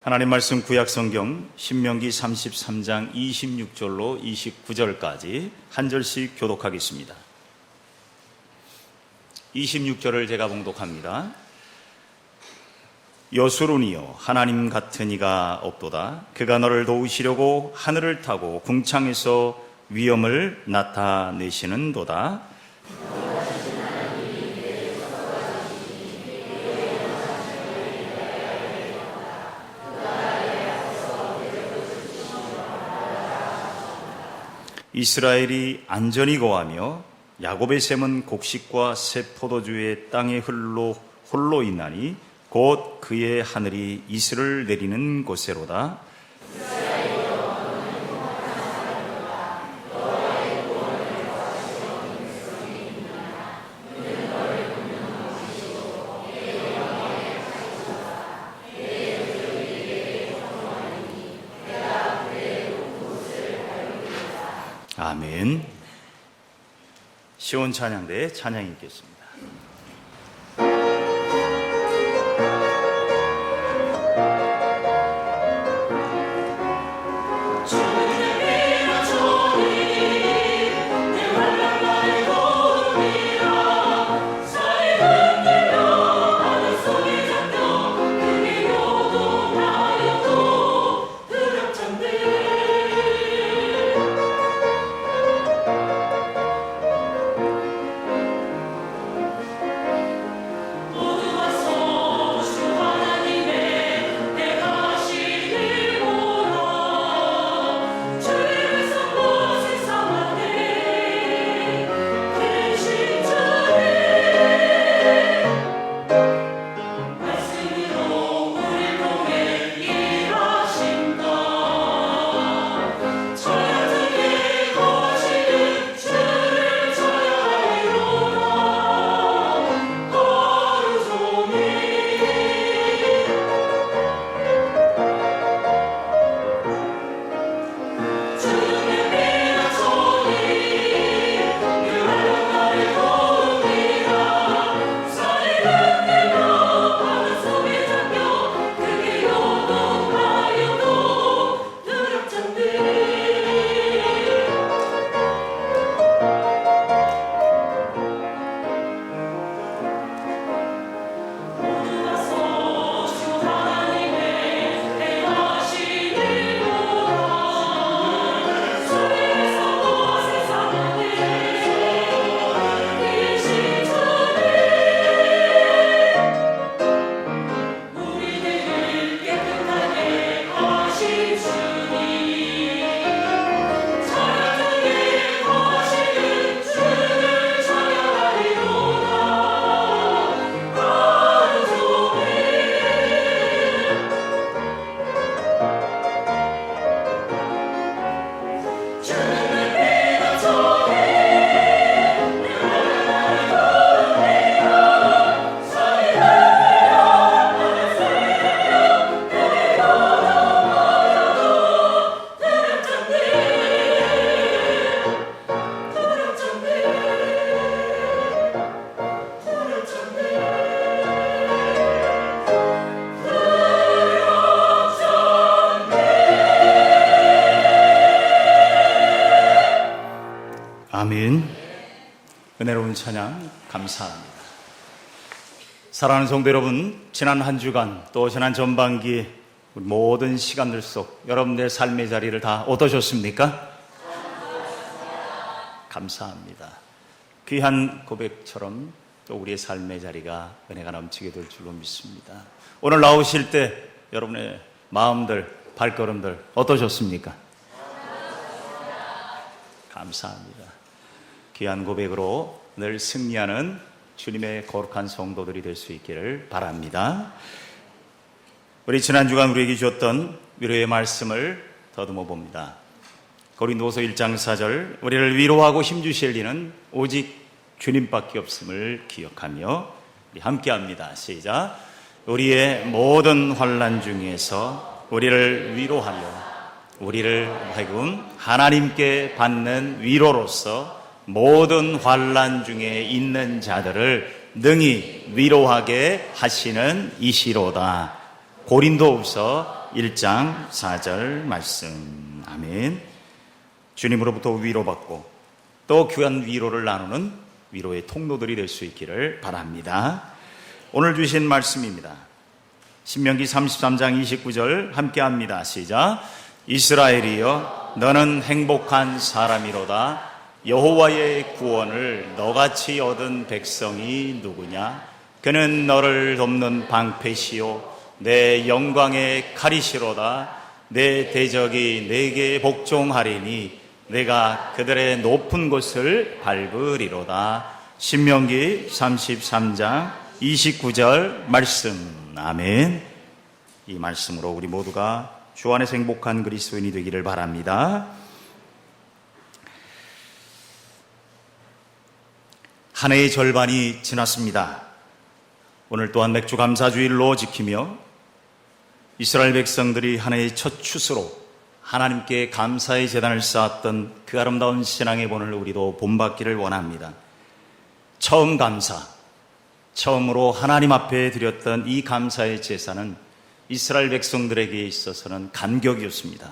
하나님 말씀 구약성경 신명기 33장 26절로 29절까지 한 절씩 교독하겠습니다. 26절을 제가 봉독합니다. 여수론이여 하나님 같은 이가 없도다. 그가 너를 도우시려고 하늘을 타고 궁창에서 위엄을 나타내시는도다. 이스라엘이 안전히 거하며 야곱의 샘은 곡식과 새 포도주의 땅에 홀로 있나니 곧 그의 하늘이 이슬을 내리는 곳에로다. 아멘. 시온 찬양대의 찬양이 있겠습니다. 아멘. 은혜로운 찬양 감사합니다. 사랑하는 성도 여러분, 지난 한 주간 또 지난 전반기 모든 시간들 속 여러분의 삶의 자리를 다 어떠셨습니까? 감사합니다. 귀한 고백처럼 또 우리의 삶의 자리가 은혜가 넘치게 될 줄로 믿습니다. 오늘 나오실 때 여러분의 마음들, 발걸음들 어떠셨습니까? 감사합니다. 귀한 고백으로 늘 승리하는 주님의 거룩한 성도들이 될 수 있기를 바랍니다. 우리 지난 주간 우리에게 주었던 위로의 말씀을 더듬어 봅니다. 고린도서 1장 4절, 우리를 위로하고 힘주실 이는 오직 주님밖에 없음을 기억하며 우리 함께합니다. 시작. 우리의 모든 환난 중에서 우리를 위로하며 우리를 하여금 하나님께 받는 위로로서 모든 환난 중에 있는 자들을 능히 위로하게 하시는 이시로다. 고린도후서 1장 4절 말씀. 아멘. 주님으로부터 위로받고 또 귀한 위로를 나누는 위로의 통로들이 될 수 있기를 바랍니다. 오늘 주신 말씀입니다. 신명기 33장 29절 함께합니다. 시작. 이스라엘이여 너는 행복한 사람이로다. 여호와의 구원을 너같이 얻은 백성이 누구냐? 그는 너를 돕는 방패시요 내 영광의 칼이시로다. 내 대적이 내게 복종하리니 내가 그들의 높은 곳을 밟으리로다. 신명기 33장 29절 말씀. 아멘. 이 말씀으로 우리 모두가 주 안에서 행복한 그리스도인이 되기를 바랍니다. 한 해의 절반이 지났습니다. 오늘 또한 맥주 감사주일로 지키며 이스라엘 백성들이 한 해의 첫 추수로 하나님께 감사의 제단을 쌓았던 그 아름다운 신앙의 본을 우리도 본받기를 원합니다. 처음 감사, 처음으로 하나님 앞에 드렸던 이 감사의 제사는 이스라엘 백성들에게 있어서는 간격이었습니다.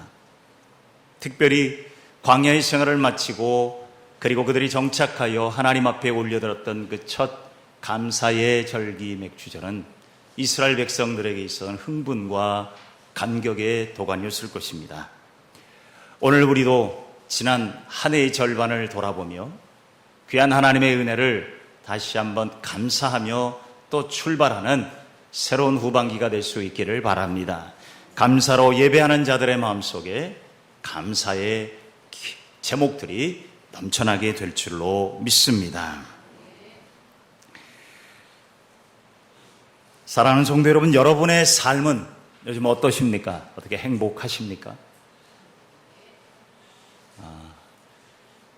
특별히 광야의 생활을 마치고 그리고 그들이 정착하여 하나님 앞에 올려드렸던 그 첫 감사의 절기 맥주절은 이스라엘 백성들에게 있어서는 흥분과 감격의 도가니였을 것입니다. 오늘 우리도 지난 한 해의 절반을 돌아보며 귀한 하나님의 은혜를 다시 한번 감사하며 또 출발하는 새로운 후반기가 될 수 있기를 바랍니다. 감사로 예배하는 자들의 마음속에 감사의 제목들이 넘쳐나게 될 줄로 믿습니다. 사랑하는 성도 여러분, 여러분의 삶은 요즘 어떠십니까? 어떻게 행복하십니까?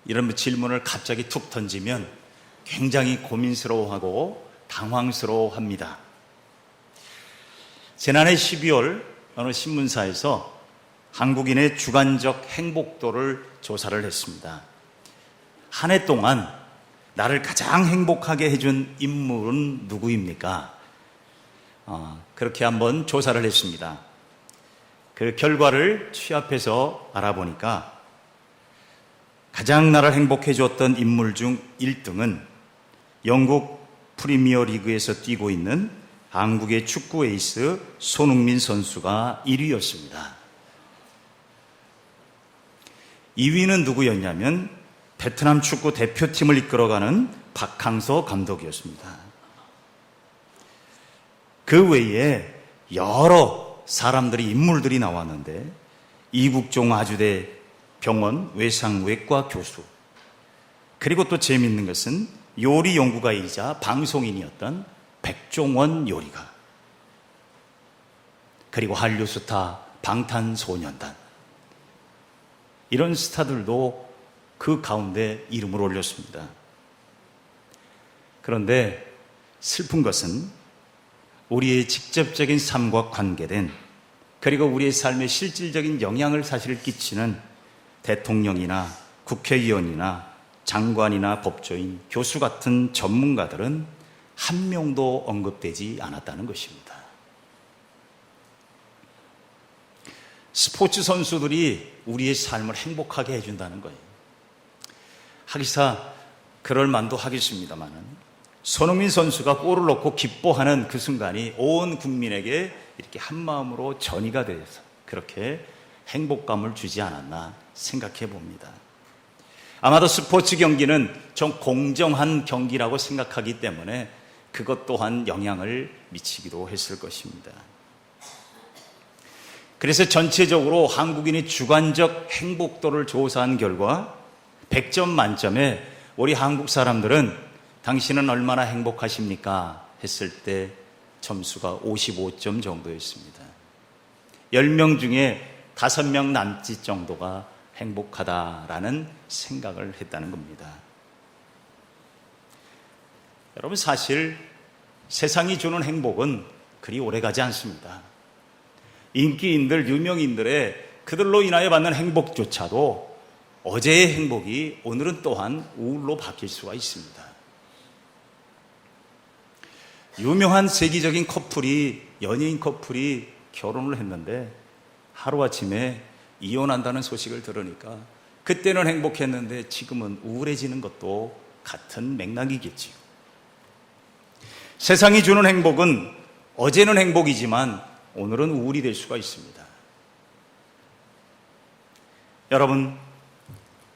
이런 질문을 갑자기 툭 던지면 굉장히 고민스러워하고 당황스러워합니다. 지난해 12월 어느 신문사에서 한국인의 주관적 행복도를 조사를 했습니다. 한 해 동안 나를 가장 행복하게 해준 인물은 누구입니까? 그렇게 한번 조사를 했습니다. 그 결과를 취합해서 알아보니까 가장 나를 행복해 줬던 인물 중 1등은 영국 프리미어 리그에서 뛰고 있는 한국의 축구 에이스 손흥민 선수가 1위였습니다. 2위는 누구였냐면 베트남 축구 대표팀을 이끌어가는 박항서 감독이었습니다. 그 외에 여러 사람들이 인물들이 나왔는데 이국종 아주대 병원 외상외과 교수, 그리고 또 재미있는 것은 요리 연구가이자 방송인이었던 백종원 요리가, 그리고 한류 스타 방탄소년단, 이런 스타들도 그 가운데 이름을 올렸습니다. 그런데 슬픈 것은 우리의 직접적인 삶과 관계된, 그리고 우리의 삶에 실질적인 영향을 사실 끼치는 대통령이나 국회의원이나 장관이나 법조인, 교수 같은 전문가들은 한 명도 언급되지 않았다는 것입니다. 스포츠 선수들이 우리의 삶을 행복하게 해준다는 거예요. 하기사 그럴 만도 하겠습니다만은 손흥민 선수가 골을 넣고 기뻐하는 그 순간이 온 국민에게 이렇게 한마음으로 전이가 돼서 그렇게 행복감을 주지 않았나 생각해 봅니다. 아마도 스포츠 경기는 좀 공정한 경기라고 생각하기 때문에 그것 또한 영향을 미치기도 했을 것입니다. 그래서 전체적으로 한국인의 주관적 행복도를 조사한 결과 100점 만점에 우리 한국 사람들은 당신은 얼마나 행복하십니까? 했을 때 점수가 55점 정도였습니다. 10명 중에 5명 남짓 정도가 행복하다라는 생각을 했다는 겁니다. 여러분, 사실 세상이 주는 행복은 그리 오래가지 않습니다. 인기인들, 유명인들의 그들로 인하여 받는 행복조차도 어제의 행복이 오늘은 또한 우울로 바뀔 수가 있습니다. 유명한 세계적인 커플이, 연예인 커플이 결혼을 했는데 하루아침에 이혼한다는 소식을 들으니까 그때는 행복했는데 지금은 우울해지는 것도 같은 맥락이겠지요. 세상이 주는 행복은 어제는 행복이지만 오늘은 우울이 될 수가 있습니다. 여러분,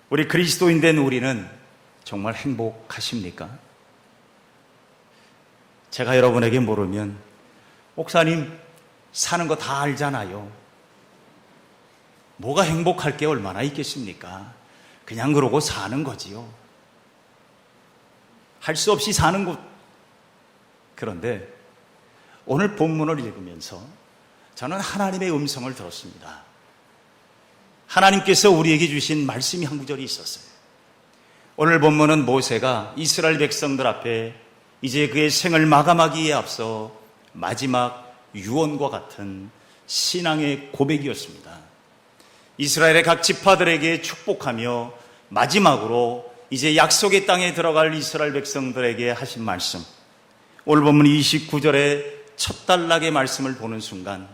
우리 그리스도인 된 우리는 정말 행복하십니까? 제가 여러분에게 물으면, 목사님, 사는 거 다 알잖아요. 뭐가 행복할 게 얼마나 있겠습니까? 그냥 그러고 사는 거지요. 할 수 없이 사는 것. 그런데 오늘 본문을 읽으면서 저는 하나님의 음성을 들었습니다. 하나님께서 우리에게 주신 말씀이 한 구절이 있었어요. 오늘 본문은 모세가 이스라엘 백성들 앞에 이제 그의 생을 마감하기에 앞서 마지막 유언과 같은 신앙의 고백이었습니다. 이스라엘의 각 지파들에게 축복하며 마지막으로 이제 약속의 땅에 들어갈 이스라엘 백성들에게 하신 말씀, 오늘 본문 29절의 첫 단락의 말씀을 보는 순간,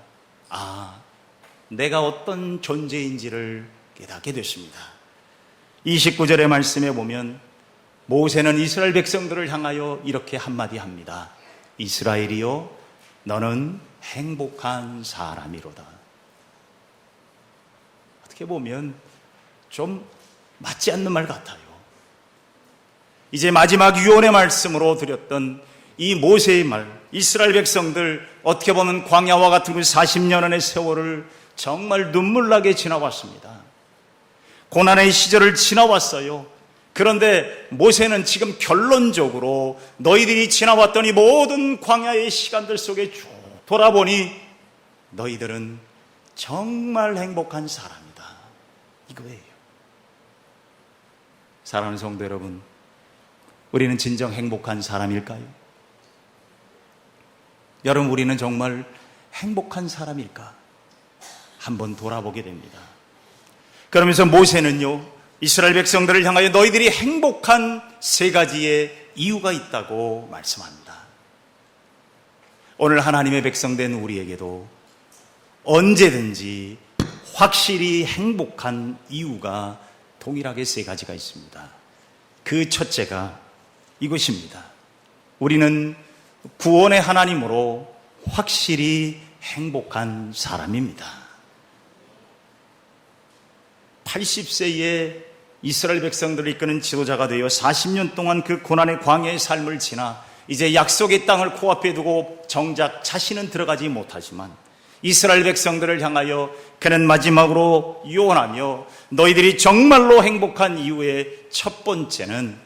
내가 어떤 존재인지를 깨닫게 됐습니다. 29절의 말씀에 보면 모세는 이스라엘 백성들을 향하여 이렇게 한마디 합니다. 이스라엘이여, 너는 행복한 사람이로다. 어떻게 보면 좀 맞지 않는 말 같아요. 이제 마지막 유언의 말씀으로 드렸던 이 모세의 말, 이스라엘 백성들 어떻게 보면 광야와 같은 그 40년의 세월을 정말 눈물나게 지나왔습니다. 고난의 시절을 지나왔어요. 그런데 모세는 지금 결론적으로 너희들이 지나왔던 이 모든 광야의 시간들 속에 쭉 돌아보니 너희들은 정말 행복한 사람이다, 이거예요. 사랑하는 성도 여러분, 우리는 진정 행복한 사람일까요? 여러분, 우리는 정말 행복한 사람일까? 한번 돌아보게 됩니다. 그러면서 모세는요, 이스라엘 백성들을 향하여 너희들이 행복한 세 가지의 이유가 있다고 말씀합니다. 오늘 하나님의 백성된 우리에게도 언제든지 확실히 행복한 이유가 동일하게 세 가지가 있습니다. 그 첫째가 이것입니다. 우리는 구원의 하나님으로 확실히 행복한 사람입니다. 80세에 이스라엘 백성들을 이끄는 지도자가 되어 40년 동안 그 고난의 광야의 삶을 지나 이제 약속의 땅을 코앞에 두고 정작 자신은 들어가지 못하지만 이스라엘 백성들을 향하여 그는 마지막으로 유언하며 너희들이 정말로 행복한 이유의 첫 번째는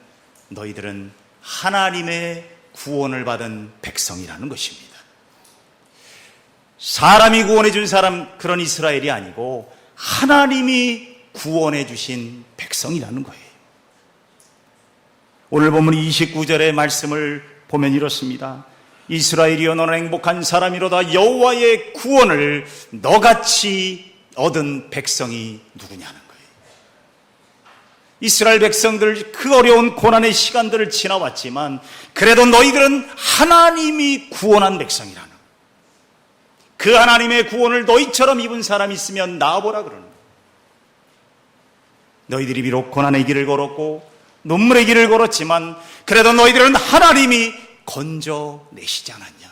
너희들은 하나님의 구원을 받은 백성이라는 것입니다. 사람이 구원해 준 사람, 그런 이스라엘이 아니고 하나님이 구원해 주신 백성이라는 거예요. 오늘 본문 29절의 말씀을 보면 이렇습니다. 이스라엘이여, 너는 행복한 사람이로다. 여호와의 구원을 너같이 얻은 백성이 누구냐는 거예요. 이스라엘 백성들 그 어려운 고난의 시간들을 지나왔지만 그래도 너희들은 하나님이 구원한 백성이라는 거예요. 그 하나님의 구원을 너희처럼 입은 사람이 있으면 나와보라 그러는 거예요. 너희들이 비록 고난의 길을 걸었고 눈물의 길을 걸었지만 그래도 너희들은 하나님이 건져내시지 않았냐.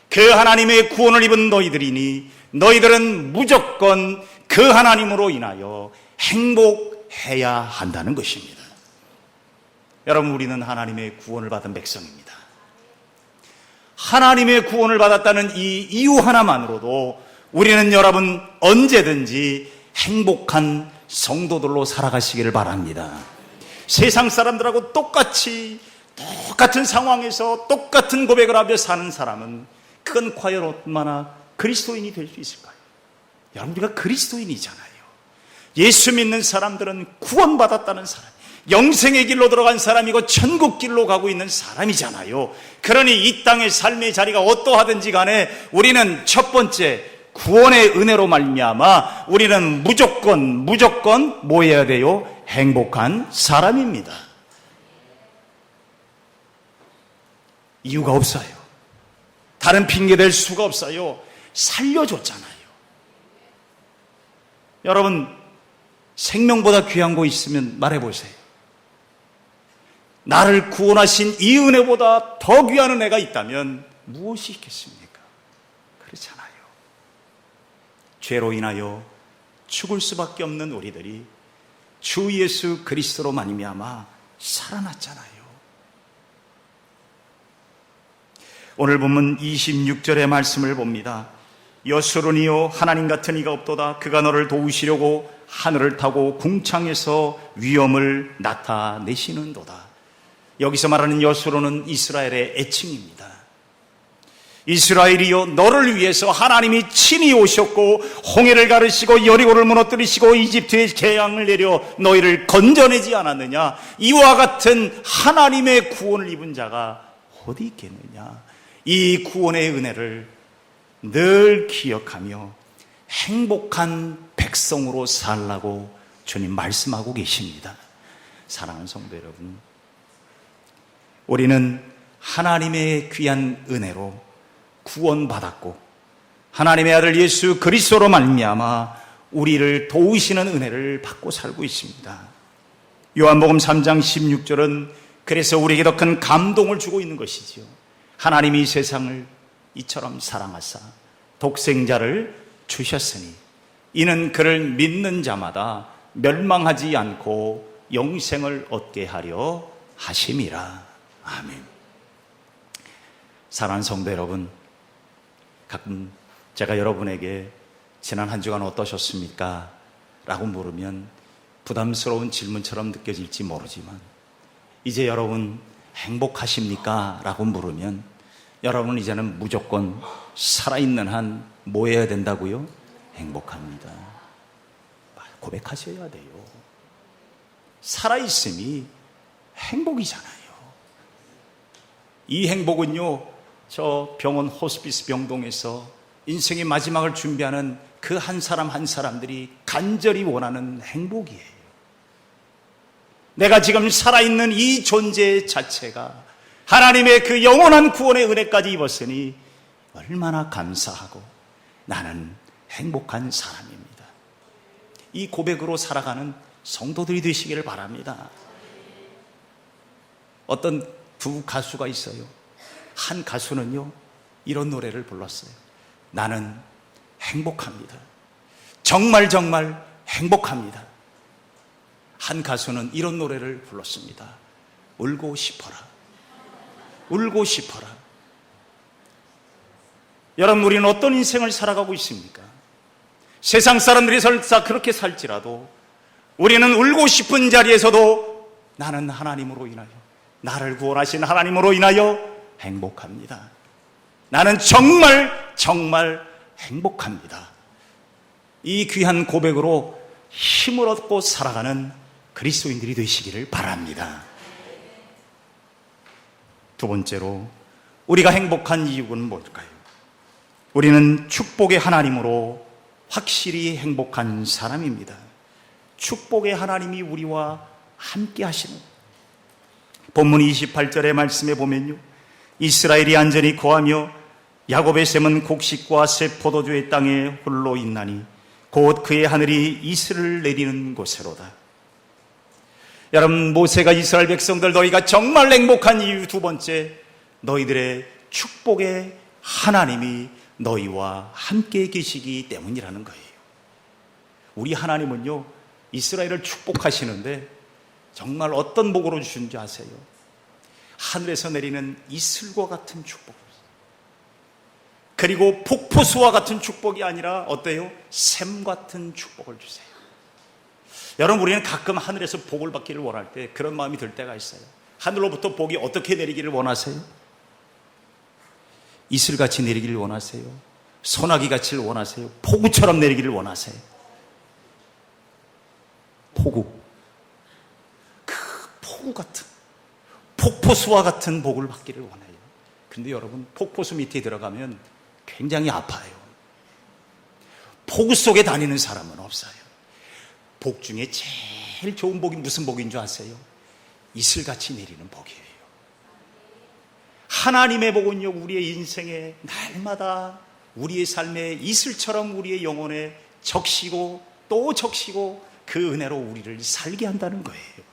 그 하나님의 구원을 입은 너희들이니 너희들은 무조건 그 하나님으로 인하여 행복해야 한다는 것입니다. 여러분, 우리는 하나님의 구원을 받은 백성입니다. 하나님의 구원을 받았다는 이 이유 하나만으로도 우리는 여러분 언제든지 행복한 성도들로 살아가시기를 바랍니다. 세상 사람들하고 똑같은 상황에서 똑같은 고백을 하며 사는 사람은 그건 과연 얼마나 그리스도인이 될 수 있을까요? 여러분, 우리가 그리스도인이잖아요. 예수 믿는 사람들은 구원받았다는 사람, 영생의 길로 들어간 사람이고 천국 길로 가고 있는 사람이잖아요. 그러니 이 땅의 삶의 자리가 어떠하든지 간에 우리는 첫 번째 구원의 은혜로 말미암아 우리는 무조건 뭐 해야 돼요? 행복한 사람입니다. 이유가 없어요. 다른 핑계 댈 수가 없어요. 살려줬잖아요. 여러분, 생명보다 귀한 거 있으면 말해보세요. 나를 구원하신 이 은혜보다 더 귀한 은혜가 있다면 무엇이 있겠습니까? 그렇잖아요. 죄로 인하여 죽을 수밖에 없는 우리들이 주 예수 그리스도로 말미암아 살아났잖아요. 오늘 본문 26절의 말씀을 봅니다. 여수론이요 하나님 같은 이가 없도다. 그가 너를 도우시려고 하늘을 타고 궁창에서 위엄을 나타내시는도다. 여기서 말하는 여수론은 이스라엘의 애칭입니다. 이스라엘이여, 너를 위해서 하나님이 친히 오셨고 홍해를 가르시고 여리고를 무너뜨리시고 이집트의 재앙을 내려 너희를 건져내지 않았느냐? 이와 같은 하나님의 구원을 입은 자가 어디 있겠느냐? 이 구원의 은혜를 늘 기억하며 행복한 백성으로 살라고 주님 말씀하고 계십니다. 사랑하는 성도 여러분, 우리는 하나님의 귀한 은혜로 구원받았고 하나님의 아들 예수 그리스도로 말미암아 우리를 도우시는 은혜를 받고 살고 있습니다. 요한복음 3장 16절은 그래서 우리에게 더 큰 감동을 주고 있는 것이지요. 하나님이 세상을 이처럼 사랑하사 독생자를 주셨으니 이는 그를 믿는 자마다 멸망하지 않고 영생을 얻게 하려 하심이라. 아멘. 사랑하는 성도 여러분, 가끔 제가 여러분에게 지난 한 주간 어떠셨습니까? 라고 물으면 부담스러운 질문처럼 느껴질지 모르지만 이제 여러분 행복하십니까? 라고 물으면 여러분은 이제는 무조건 살아있는 한 뭐 해야 된다고요? 행복합니다. 고백하셔야 돼요. 살아있음이 행복이잖아요. 이 행복은요, 저 병원 호스피스 병동에서 인생의 마지막을 준비하는 그 한 사람 한 사람들이 간절히 원하는 행복이에요. 내가 지금 살아있는 이 존재 자체가 하나님의 그 영원한 구원의 은혜까지 입었으니 얼마나 감사하고 나는 행복한 사람입니다. 이 고백으로 살아가는 성도들이 되시기를 바랍니다. 어떤 두 가수가 있어요. 한 가수는요, 이런 노래를 불렀어요. 나는 행복합니다. 정말 정말 행복합니다. 한 가수는 이런 노래를 불렀습니다. 울고 싶어라. 울고 싶어라. 여러분, 우리는 어떤 인생을 살아가고 있습니까? 세상 사람들이 설사 그렇게 살지라도 우리는 울고 싶은 자리에서도 나는 하나님으로 인하여, 나를 구원하신 하나님으로 인하여 행복합니다. 나는 정말 정말 행복합니다. 이 귀한 고백으로 힘을 얻고 살아가는 그리스도인들이 되시기를 바랍니다. 두 번째로 우리가 행복한 이유는 뭘까요? 우리는 축복의 하나님으로 확실히 행복한 사람입니다. 축복의 하나님이 우리와 함께 하시는, 본문 28절의 말씀에 보면요, 이스라엘이 안전히 거하며 야곱의 샘은 곡식과 새 포도주의 땅에 홀로 있나니 곧 그의 하늘이 이슬을 내리는 곳으로다. 여러분, 모세가 이스라엘 백성들 너희가 정말 행복한 이유 두 번째, 너희들의 축복의 하나님이 너희와 함께 계시기 때문이라는 거예요. 우리 하나님은요, 이스라엘을 축복하시는데 정말 어떤 복으로 주신지 아세요? 하늘에서 내리는 이슬과 같은 축복, 그리고 폭포수와 같은 축복이 아니라 어때요? 샘 같은 축복을 주세요. 여러분, 우리는 가끔 하늘에서 복을 받기를 원할 때 그런 마음이 들 때가 있어요. 하늘로부터 복이 어떻게 내리기를 원하세요? 이슬같이 내리기를 원하세요? 소나기같이 원하세요? 폭우처럼 내리기를 원하세요? 폭우, 그 폭우 같은, 폭포수와 같은 복을 받기를 원해요. 근데 여러분, 폭포수 밑에 들어가면 굉장히 아파요. 폭우 속에 다니는 사람은 없어요. 복 중에 제일 좋은 복이 무슨 복인 줄 아세요? 이슬같이 내리는 복이에요. 하나님의 복은요, 우리의 인생에 날마다 우리의 삶에 이슬처럼 우리의 영혼에 적시고 또 적시고 그 은혜로 우리를 살게 한다는 거예요.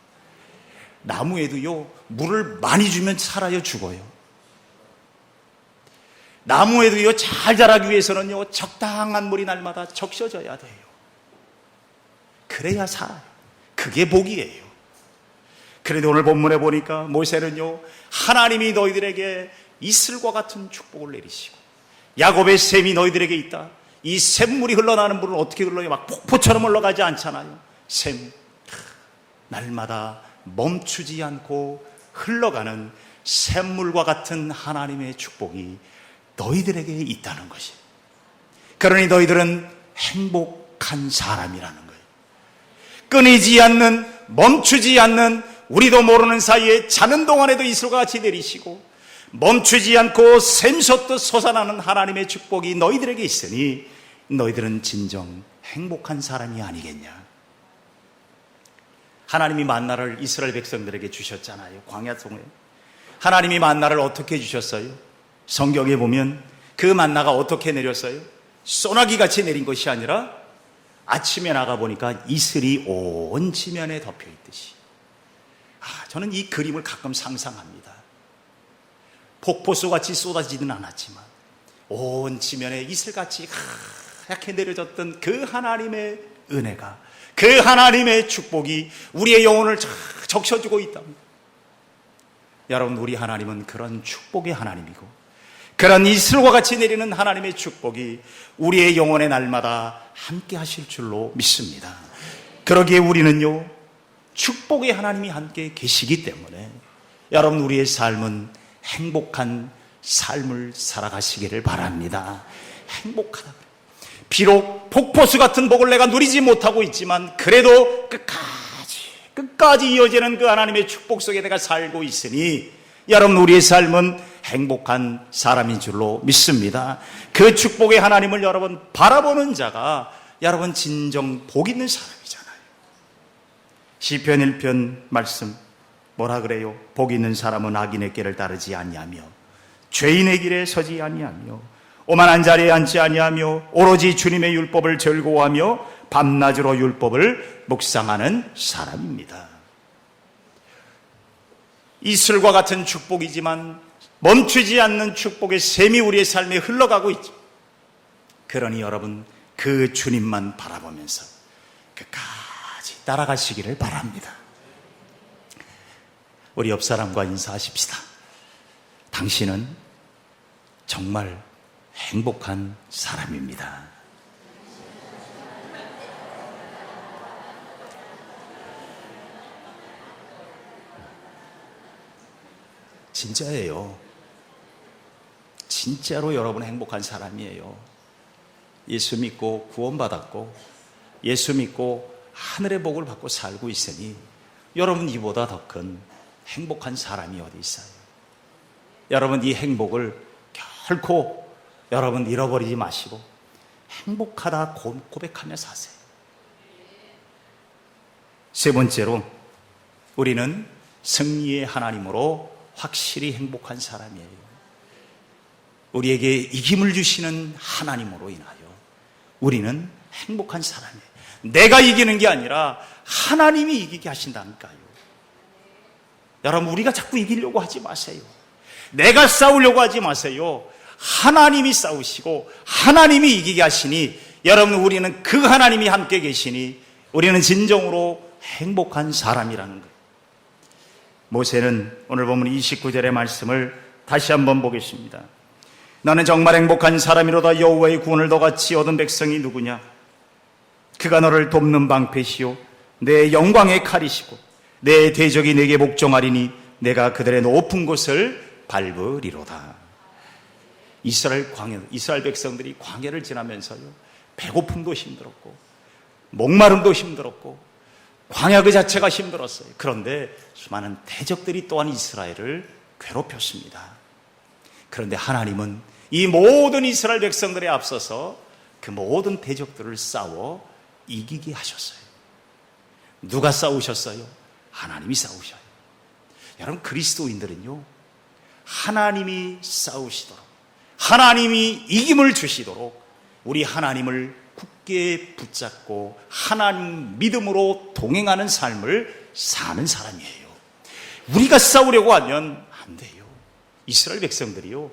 나무에도요, 물을 많이 주면 살아요, 죽어요. 나무에도요, 잘 자라기 위해서는요, 적당한 물이 날마다 적셔져야 돼요. 그래야 살아요. 그게 복이에요. 그런데 오늘 본문에 보니까 모세는요, 하나님이 너희들에게 이슬과 같은 축복을 내리시고, 야곱의 샘이 너희들에게 있다. 이 샘물이 흘러나는 물은 어떻게 흘러요? 막 폭포처럼 흘러가지 않잖아요. 샘, 날마다 멈추지 않고 흘러가는 샘물과 같은 하나님의 축복이 너희들에게 있다는 것이. 그러니 너희들은 행복한 사람이라는 거예요. 끊이지 않는, 멈추지 않는, 우리도 모르는 사이에 자는 동안에도 이슬과 같이 내리시고 멈추지 않고 샘솟듯 솟아나는 하나님의 축복이 너희들에게 있으니 너희들은 진정 행복한 사람이 아니겠냐. 하나님이 만나를 이스라엘 백성들에게 주셨잖아요. 광야 속에 하나님이 만나를 어떻게 주셨어요? 성경에 보면 그 만나가 어떻게 내렸어요? 소나기같이 내린 것이 아니라 아침에 나가보니까 이슬이 온 지면에 덮여있듯이. 저는 이 그림을 가끔 상상합니다. 폭포수같이 쏟아지지는 않았지만 온 지면에 이슬같이 하얗게 내려졌던 그 하나님의 은혜가, 그 하나님의 축복이 우리의 영혼을 적셔주고 있답니다. 여러분, 우리 하나님은 그런 축복의 하나님이고 그런 이슬과 같이 내리는 하나님의 축복이 우리의 영혼의 날마다 함께 하실 줄로 믿습니다. 그러기에 우리는요, 축복의 하나님이 함께 계시기 때문에 여러분, 우리의 삶은 행복한 삶을 살아가시기를 바랍니다. 행복하다. 비록 폭포수 같은 복을 내가 누리지 못하고 있지만 그래도 끝까지 이어지는 그 하나님의 축복 속에 내가 살고 있으니 여러분, 우리의 삶은 행복한 사람인 줄로 믿습니다. 그 축복의 하나님을 여러분 바라보는 자가 여러분 진정 복 있는 사람이잖아요. 시편 1편 말씀 뭐라 그래요? 복 있는 사람은 악인의 길을 따르지 아니하며 죄인의 길에 서지 아니하며 오만한 자리에 앉지 아니하며 오로지 주님의 율법을 즐거워하며 밤낮으로 율법을 묵상하는 사람입니다. 이슬과 같은 축복이지만 멈추지 않는 축복의 샘이 우리의 삶에 흘러가고 있죠. 그러니 여러분, 그 주님만 바라보면서 끝까지 따라가시기를 바랍니다. 우리 옆 사람과 인사하십시다. 당신은 정말 행복한 사람입니다. 진짜예요. 진짜로 여러분 행복한 사람이에요. 예수 믿고 구원받았고 예수 믿고 하늘의 복을 받고 살고 있으니 여러분, 이보다 더 큰 행복한 사람이 어디 있어요? 여러분, 이 행복을 결코 여러분 잃어버리지 마시고 행복하다 고백하며 사세요. 세 번째로, 우리는 승리의 하나님으로 확실히 행복한 사람이에요. 우리에게 이김을 주시는 하나님으로 인하여 우리는 행복한 사람이에요. 내가 이기는 게 아니라 하나님이 이기게 하신다니까요. 여러분, 우리가 자꾸 이기려고 하지 마세요. 내가 싸우려고 하지 마세요. 하나님이 싸우시고 하나님이 이기게 하시니 여러분, 우리는 그 하나님이 함께 계시니 우리는 진정으로 행복한 사람이라는 거예요. 모세는 오늘 보면 29절의 말씀을 다시 한번 보겠습니다. 나는 정말 행복한 사람이로다. 여호와의 구원을 너같이 얻은 백성이 누구냐? 그가 너를 돕는 방패시요 내 영광의 칼이시고 내 대적이 내게 복종하리니 내가 그들의 높은 곳을 밟으리로다. 이스라엘 백성들이 광야를 지나면서요, 배고픔도 힘들었고 목마름도 힘들었고 광야 그 자체가 힘들었어요. 그런데 수많은 대적들이 또한 이스라엘을 괴롭혔습니다. 그런데 하나님은 이 모든 이스라엘 백성들에 앞서서 그 모든 대적들을 싸워 이기게 하셨어요. 누가 싸우셨어요? 하나님이 싸우셔요. 여러분, 그리스도인들은요, 하나님이 싸우시도록, 하나님이 이김을 주시도록 우리 하나님을 함께 붙잡고 하나님 믿음으로 동행하는 삶을 사는 사람이에요. 우리가 싸우려고 하면 안 돼요. 이스라엘 백성들이요,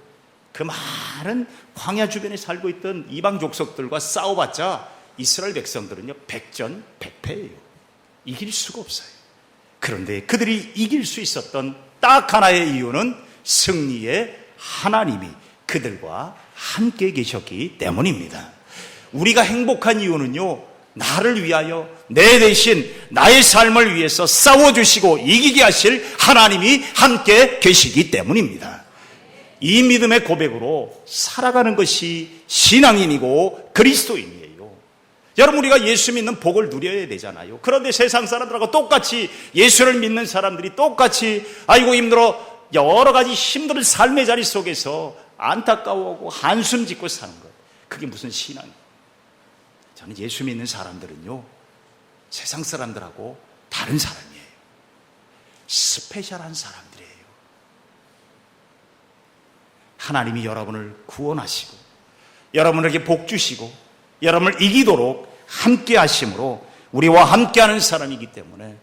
그 많은 광야 주변에 살고 있던 이방 족속들과 싸워봤자 이스라엘 백성들은요, 백전백패예요. 이길 수가 없어요. 그런데 그들이 이길 수 있었던 딱 하나의 이유는 승리의 하나님이 그들과 함께 계셨기 때문입니다. 우리가 행복한 이유는요, 나를 위하여 내 대신 나의 삶을 위해서 싸워주시고 이기게 하실 하나님이 함께 계시기 때문입니다. 이 믿음의 고백으로 살아가는 것이 신앙인이고 그리스도인이에요. 여러분, 우리가 예수 믿는 복을 누려야 되잖아요. 그런데 세상 사람들하고 똑같이, 예수를 믿는 사람들이 똑같이 아이고 힘들어, 여러 가지 힘든 삶의 자리 속에서 안타까워하고 한숨 짓고 사는 것, 그게 무슨 신앙이에요? 저는 예수 믿는 사람들은요, 세상 사람들하고 다른 사람이에요. 스페셜한 사람들이에요. 하나님이 여러분을 구원하시고 여러분에게 복 주시고 여러분을 이기도록 함께 하심으로 우리와 함께하는 사람이기 때문에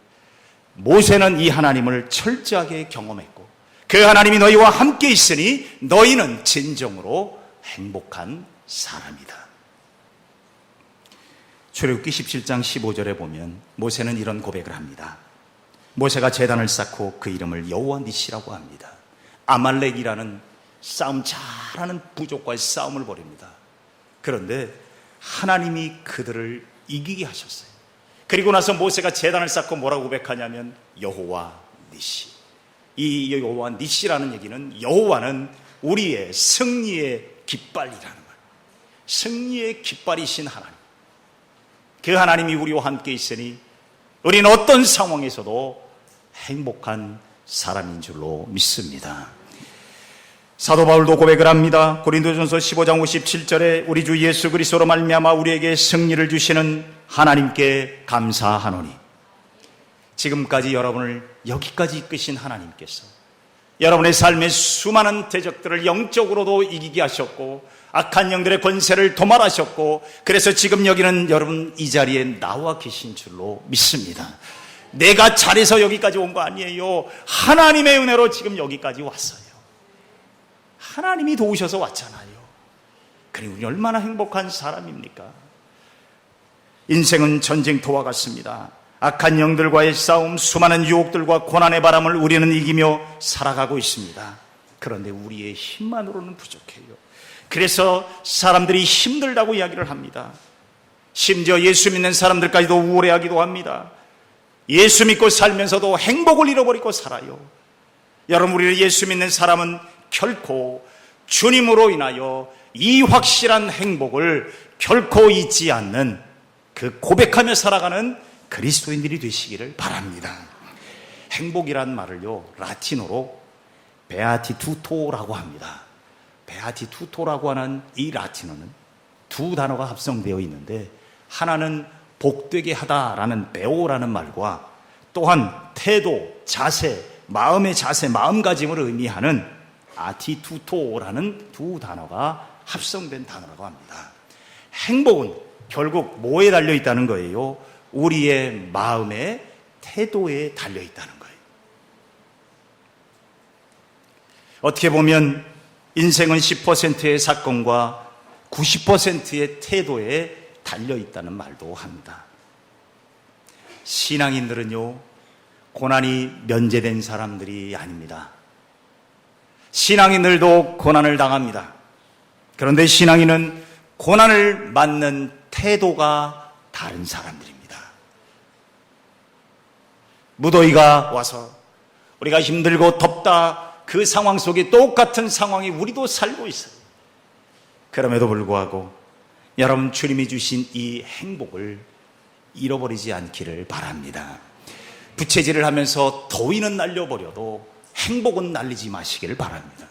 모세는 이 하나님을 철저하게 경험했고 그 하나님이 너희와 함께 있으니 너희는 진정으로 행복한 사람이다. 출애굽기 17장 15절에 보면 모세는 이런 고백을 합니다. 모세가 제단을 쌓고 그 이름을 여호와 니시라고 합니다. 아말렉이라는 싸움 잘하는 부족과의 싸움을 벌입니다. 그런데 하나님이 그들을 이기게 하셨어요. 그리고 나서 모세가 제단을 쌓고 뭐라고 고백하냐면 여호와 니시. 이 여호와 니시라는 얘기는 여호와는 우리의 승리의 깃발이라는 말. 승리의 깃발이신 하나님. 그 하나님이 우리와 함께 있으니 우리는 어떤 상황에서도 행복한 사람인 줄로 믿습니다. 사도 바울도 고백을 합니다. 고린도전서 15장 57절에 우리 주 예수 그리스도로 말미암아 우리에게 승리를 주시는 하나님께 감사하노니. 지금까지 여러분을 여기까지 이끄신 하나님께서 여러분의 삶의 수많은 대적들을 영적으로도 이기게 하셨고 악한 영들의 권세를 도말하셨고 그래서 지금 여기는 여러분 이 자리에 나와 계신 줄로 믿습니다. 내가 잘해서 여기까지 온 거 아니에요. 하나님의 은혜로 지금 여기까지 왔어요. 하나님이 도우셔서 왔잖아요. 그리고 우리 얼마나 행복한 사람입니까? 인생은 전쟁터와 같습니다. 악한 영들과의 싸움, 수많은 유혹들과 고난의 바람을 우리는 이기며 살아가고 있습니다. 그런데 우리의 힘만으로는 부족해요. 그래서 사람들이 힘들다고 이야기를 합니다. 심지어 예수 믿는 사람들까지도 우울해하기도 합니다. 예수 믿고 살면서도 행복을 잃어버리고 살아요. 여러분, 우리 예수 믿는 사람은 결코 주님으로 인하여 이 확실한 행복을 결코 잊지 않는 그 고백하며 살아가는 그리스도인들이 되시기를 바랍니다. 행복이란 말을요, 라틴어로 베아티투토라고 합니다. 베아티투토라고 하는 이 라틴어는 두 단어가 합성되어 있는데 하나는 복되게 하다라는 베오라는 말과 또한 태도, 자세, 마음의 자세, 마음가짐을 의미하는 아티투토라는 두 단어가 합성된 단어라고 합니다. 행복은 결국 뭐에 달려 있다는 거예요? 우리의 마음의 태도에 달려 있다는 거예요. 어떻게 보면 인생은 10%의 사건과 90%의 태도에 달려 있다는 말도 합니다. 신앙인들은요, 고난이 면제된 사람들이 아닙니다. 신앙인들도 고난을 당합니다. 그런데 신앙인은 고난을 맞는 태도가 다른 사람들입니다. 무더위가 와서 우리가 힘들고 덥다, 그 상황 속에 똑같은 상황에 우리도 살고 있어요. 그럼에도 불구하고 여러분, 주님이 주신 이 행복을 잃어버리지 않기를 바랍니다. 부채질을 하면서 더위는 날려버려도 행복은 날리지 마시기를 바랍니다.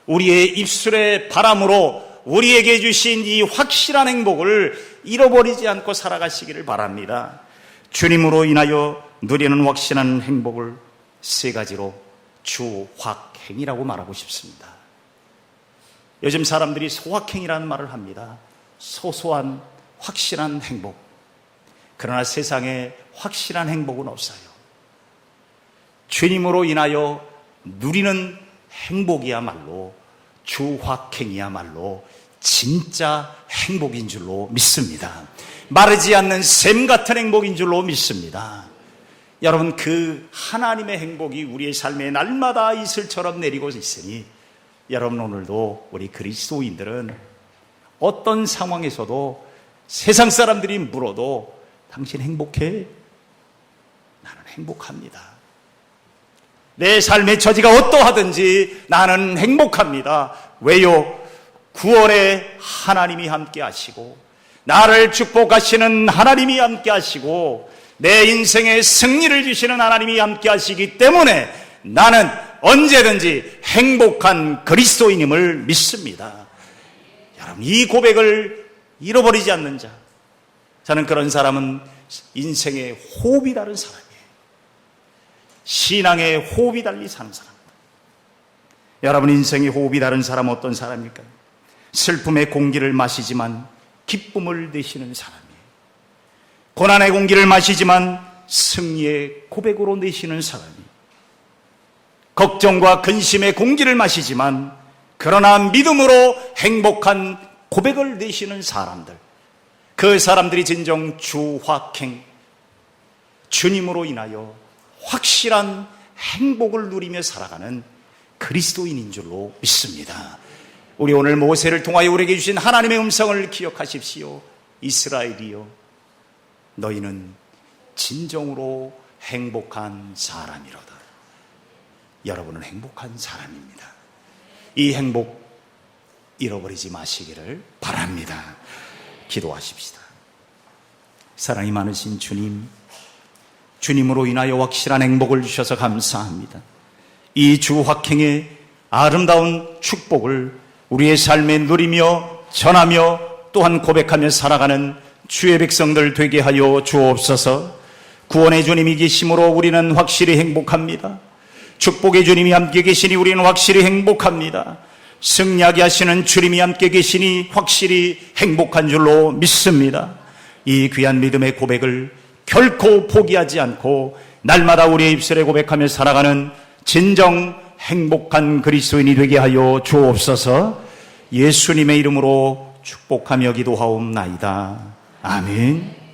우리의 입술의 바람으로 우리에게 주신 이 확실한 행복을 잃어버리지 않고 살아가시기를 바랍니다. 주님으로 인하여 누리는 확실한 행복을 세 가지로 주확행이라고 말하고 싶습니다. 요즘 사람들이 소확행이라는 말을 합니다. 소소한 확실한 행복. 그러나 세상에 확실한 행복은 없어요. 주님으로 인하여 누리는 행복이야말로, 주확행이야말로 진짜 행복인 줄로 믿습니다. 마르지 않는 샘 같은 행복인 줄로 믿습니다. 여러분, 그 하나님의 행복이 우리의 삶에 날마다 이슬처럼 내리고 있으니 여러분, 오늘도 우리 그리스도인들은 어떤 상황에서도 세상 사람들이 물어도 당신 행복해? 나는 행복합니다. 내 삶의 처지가 어떠하든지 나는 행복합니다. 왜요? 구원의 하나님이 함께 하시고 나를 축복하시는 하나님이 함께 하시고 내 인생의 승리를 주시는 하나님이 함께 하시기 때문에 나는 언제든지 행복한 그리스도인임을 믿습니다. 여러분, 이 고백을 잃어버리지 않는 자, 저는 그런 사람은 인생의 호흡이 다른 사람이에요. 신앙의 호흡이 달리 사는 사람. 여러분, 인생의 호흡이 다른 사람은 어떤 사람일까요? 슬픔의 공기를 마시지만 기쁨을 내쉬는 사람이에요. 고난의 공기를 마시지만 승리의 고백으로 내쉬는 사람이에요. 걱정과 근심의 공기를 마시지만 그러나 믿음으로 행복한 고백을 내쉬는 사람들, 그 사람들이 진정 주확행, 주님으로 인하여 확실한 행복을 누리며 살아가는 그리스도인인 줄로 믿습니다. 우리 오늘 모세를 통하여 우리에게 주신 하나님의 음성을 기억하십시오. 이스라엘이여, 너희는 진정으로 행복한 사람이로다. 여러분은 행복한 사람입니다. 이 행복 잃어버리지 마시기를 바랍니다. 기도하십시다. 사랑이 많으신 주님, 주님으로 인하여 확실한 행복을 주셔서 감사합니다. 이 주확행의 아름다운 축복을 우리의 삶에 누리며 전하며 또한 고백하며 살아가는 주의 백성들 되게 하여 주옵소서. 구원의 주님이 계심으로 우리는 확실히 행복합니다. 축복의 주님이 함께 계시니 우리는 확실히 행복합니다. 승리하게 하시는 주님이 함께 계시니 확실히 행복한 줄로 믿습니다. 이 귀한 믿음의 고백을 결코 포기하지 않고 날마다 우리의 입술에 고백하며 살아가는 진정 행복한 그리스도인이 되게 하여 주옵소서. 예수님의 이름으로 축복하며 기도하옵나이다. 아멘.